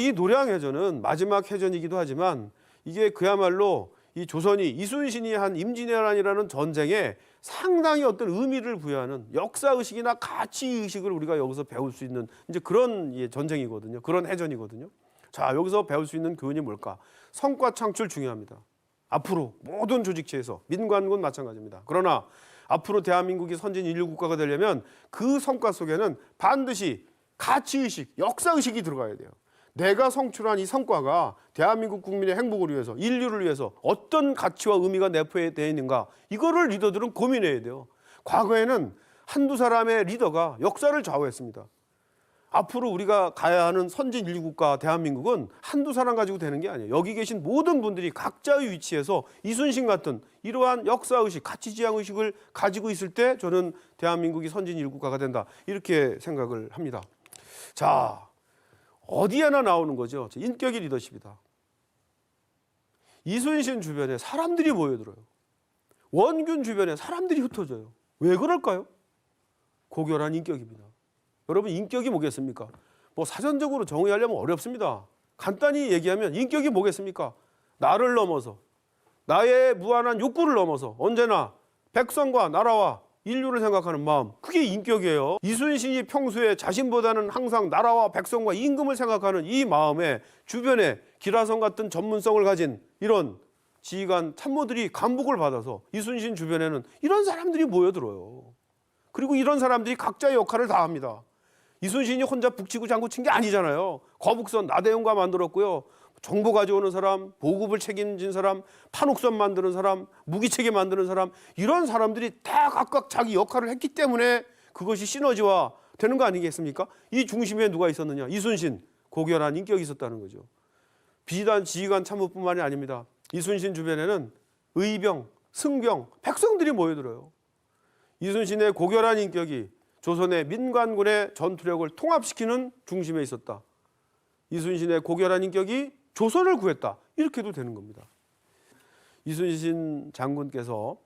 이 노량해전은 마지막 해전이기도 하지만 이게 그야말로 이 조선이 이순신이 한 임진왜란이라는 전쟁에 상당히 어떤 의미를 부여하는 역사의식이나 가치의식을 우리가 여기서 배울 수 있는 이제 그런 전쟁이거든요. 그런 해전이거든요. 자, 여기서 배울 수 있는 교훈이 뭘까? 성과 창출 중요합니다. 앞으로 모든 조직체에서 민관군 마찬가지입니다. 그러나 앞으로 대한민국이 선진 인류 국가가 되려면 그 성과 속에는 반드시 가치의식, 역사의식이 들어가야 돼요. 내가 성취한 이 성과가 대한민국 국민의 행복을 위해서, 인류를 위해서 어떤 가치와 의미가 내포되어 있는가, 이거를 리더들은 고민해야 돼요. 과거에는 한두 사람의 리더가 역사를 좌우했습니다. 앞으로 우리가 가야 하는 선진 인류 국가 대한민국은 한두 사람 가지고 되는 게 아니에요. 여기 계신 모든 분들이 각자의 위치에서 이순신 같은 이러한 역사의식, 가치지향의식을 가지고 있을 때 저는 대한민국이 선진 인류 국가가 된다, 이렇게 생각을 합니다. 자, 어디에나 나오는 거죠. 인격의 리더십이다. 이순신 주변에 사람들이 모여들어요. 원균 주변에 사람들이 흩어져요. 왜 그럴까요? 고결한 인격입니다. 여러분, 인격이 뭐겠습니까? 뭐 사전적으로 정의하려면 어렵습니다. 간단히 얘기하면 인격이 뭐겠습니까? 나를 넘어서, 나의 무한한 욕구를 넘어서 언제나 백성과 나라와 인류를 생각하는 마음, 그게 인격이에요. 이순신이 평소에 자신보다는 항상 나라와 백성과 임금을 생각하는 이 마음에 주변에 기라성 같은 전문성을 가진 이런 지휘관 참모들이 감복을 받아서 이순신 주변에는 이런 사람들이 모여들어요. 그리고 이런 사람들이 각자의 역할을 다 합니다. 이순신이 혼자 북치고 장구친 게 아니잖아요. 거북선 나대용과 만들었고요. 정보 가져오는 사람, 보급을 책임진 사람, 판옥선 만드는 사람, 무기체계 만드는 사람, 이런 사람들이 다 각각 자기 역할을 했기 때문에 그것이 시너지화 되는 거 아니겠습니까? 이 중심에 누가 있었느냐? 이순신, 고결한 인격이 있었다는 거죠. 비단 지휘관 참모뿐만이 아닙니다. 이순신 주변에는 의병, 승병, 백성들이 모여들어요. 이순신의 고결한 인격이 조선의 민관군의 전투력을 통합시키는 중심에 있었다. 이순신의 고결한 인격이 조선을 구했다, 이렇게도 되는 겁니다. 이순신 장군께서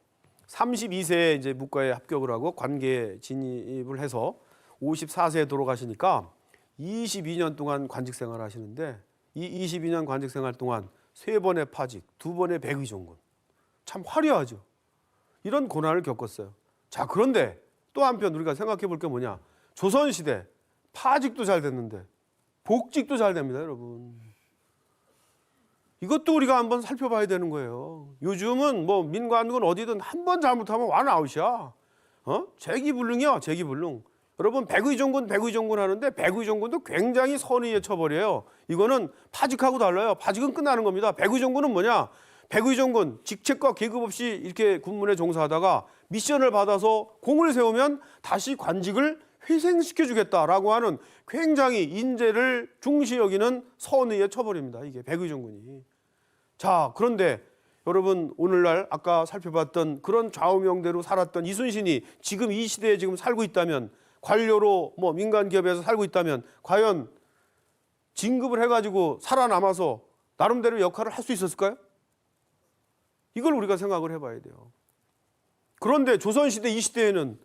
32세에 이제 묵과에 합격을 하고 관계에 진입을 해서 54세에 돌아가시니까 22년 동안 관직 생활을 하시는데, 이 22년 관직 생활 동안 3번의 파직, 2번의 백의종군, 참 화려하죠. 이런 고난을 겪었어요. 자, 그런데 또 한편 우리가 생각해 볼 게 뭐냐? 조선시대 파직도 잘 됐는데 복직도 잘 됩니다, 여러분. 이것도 우리가 한번 살펴봐야 되는 거예요. 요즘은 뭐 민관군 어디든 한 번 잘못하면 완아웃이야. 재기불능이야, 재기불능. 여러분, 백의종군 하는데 백의종군도 굉장히 선의의 처벌이에요. 이거는 파직하고 달라요. 파직은 끝나는 겁니다. 백의종군은 뭐냐? 백의종군 직책과 계급 없이 이렇게 군문에 종사하다가 미션을 받아서 공을 세우면 다시 관직을 회생시켜주겠다라고 하는 굉장히 인재를 중시 여기는 선의의 처벌입니다. 이게 백의종군이. 자, 그런데 여러분, 오늘날 아까 살펴봤던 그런 좌우명대로 살았던 이순신이 지금 이 시대에 지금 살고 있다면, 관료로 뭐 민간 기업에서 살고 있다면 과연 진급을 해가지고 살아남아서 나름대로 역할을 할 수 있었을까요? 이걸 우리가 생각을 해봐야 돼요. 그런데 조선시대 이 시대에는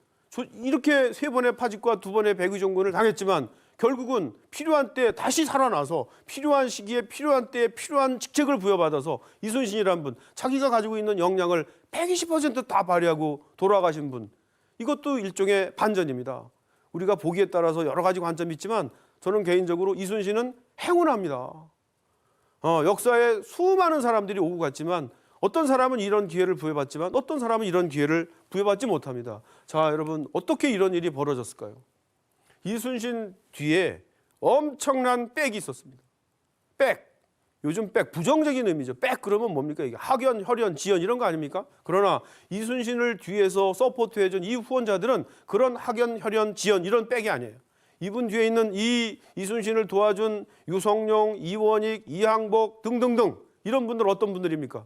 이렇게 3번의 파직과 2번의 백의종군을 당했지만 결국은 필요한 때 다시 살아나서 필요한 시기에 필요한 때에 필요한 직책을 부여받아서 이순신이라는 분, 자기가 가지고 있는 역량을 120% 다 발휘하고 돌아가신 분, 이것도 일종의 반전입니다. 우리가 보기에 따라서 여러 가지 관점이 있지만 저는 개인적으로 이순신은 행운합니다. 역사에 수많은 사람들이 오고 갔지만 어떤 사람은 이런 기회를 부여받지만 어떤 사람은 이런 기회를 부여받지 못합니다. 자, 여러분, 어떻게 이런 일이 벌어졌을까요? 이순신 뒤에 엄청난 백이 있었습니다. 백. 요즘 백, 부정적인 의미죠. 백 그러면 뭡니까? 이게 학연, 혈연, 지연 이런 거 아닙니까? 그러나 이순신을 뒤에서 서포트해준 이 후원자들은 그런 학연, 혈연, 지연 이런 백이 아니에요. 이분 뒤에 있는 이 이순신을 도와준 유성룡, 이원익, 이항복 등등등, 이런 분들 어떤 분들입니까?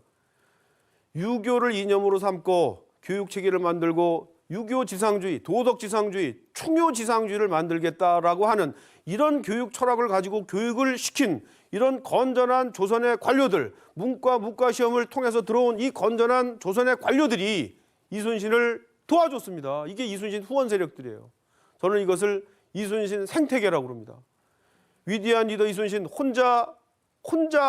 유교를 이념으로 삼고 교육체계를 만들고 유교지상주의, 도덕지상주의, 충효지상주의를 만들겠다라고 하는 이런 교육 철학을 가지고 교육을 시킨 이런 건전한 조선의 관료들, 문과 시험을 통해서 들어온 이 건전한 조선의 관료들이 이순신을 도와줬습니다. 이게 이순신 후원 세력들이에요. 저는 이것을 이순신 생태계라고 합니다. 위대한 리더 이순신 혼자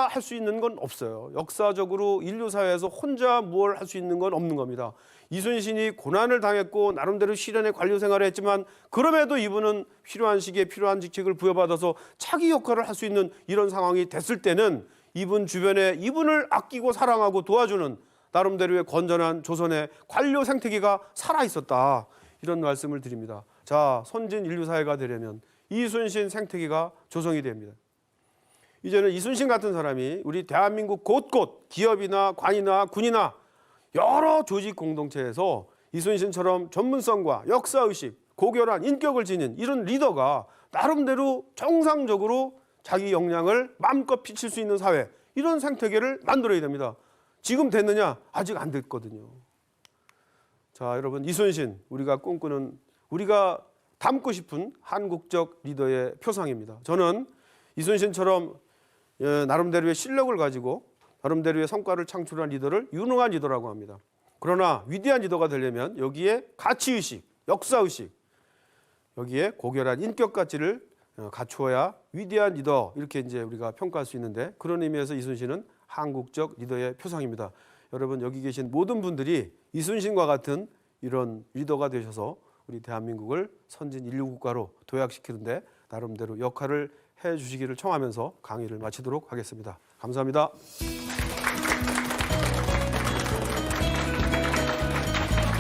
할 수 있는 건 없어요. 역사적으로 인류 사회에서 혼자 뭘 할 수 있는 건 없는 겁니다. 이순신이 고난을 당했고 나름대로 시련의 관료 생활을 했지만 그럼에도 이분은 필요한 시기에 필요한 직책을 부여받아서 자기 역할을 할 수 있는 이런 상황이 됐을 때는 이분 주변에 이분을 아끼고 사랑하고 도와주는 나름대로의 건전한 조선의 관료 생태계가 살아있었다. 이런 말씀을 드립니다. 자, 선진 인류 사회가 되려면 이순신 생태계가 조성이 됩니다. 이제는 이순신 같은 사람이 우리 대한민국 곳곳 기업이나 관이나 군이나 여러 조직 공동체에서 이순신처럼 전문성과 역사의식, 고결한 인격을 지닌 이런 리더가 나름대로 정상적으로 자기 역량을 마음껏 비칠 수 있는 사회, 이런 생태계를 만들어야 됩니다. 지금 됐느냐? 아직 안 됐거든요. 자, 여러분, 이순신, 우리가 꿈꾸는, 우리가 닮고 싶은 한국적 리더의 표상입니다. 저는 이순신처럼 나름대로의 실력을 가지고 나름대로의 성과를 창출한 리더를 유능한 리더라고 합니다. 그러나 위대한 리더가 되려면 여기에 가치의식, 역사의식, 여기에 고결한 인격 가치를 갖추어야 위대한 리더, 이렇게 이제 우리가 평가할 수 있는데, 그런 의미에서 이순신은 한국적 리더의 표상입니다. 여러분, 여기 계신 모든 분들이 이순신과 같은 이런 리더가 되셔서 우리 대한민국을 선진 인류 국가로 도약시키는데 나름대로 역할을 해 주시기를 청하면서 강의를 마치도록 하겠습니다. 감사합니다.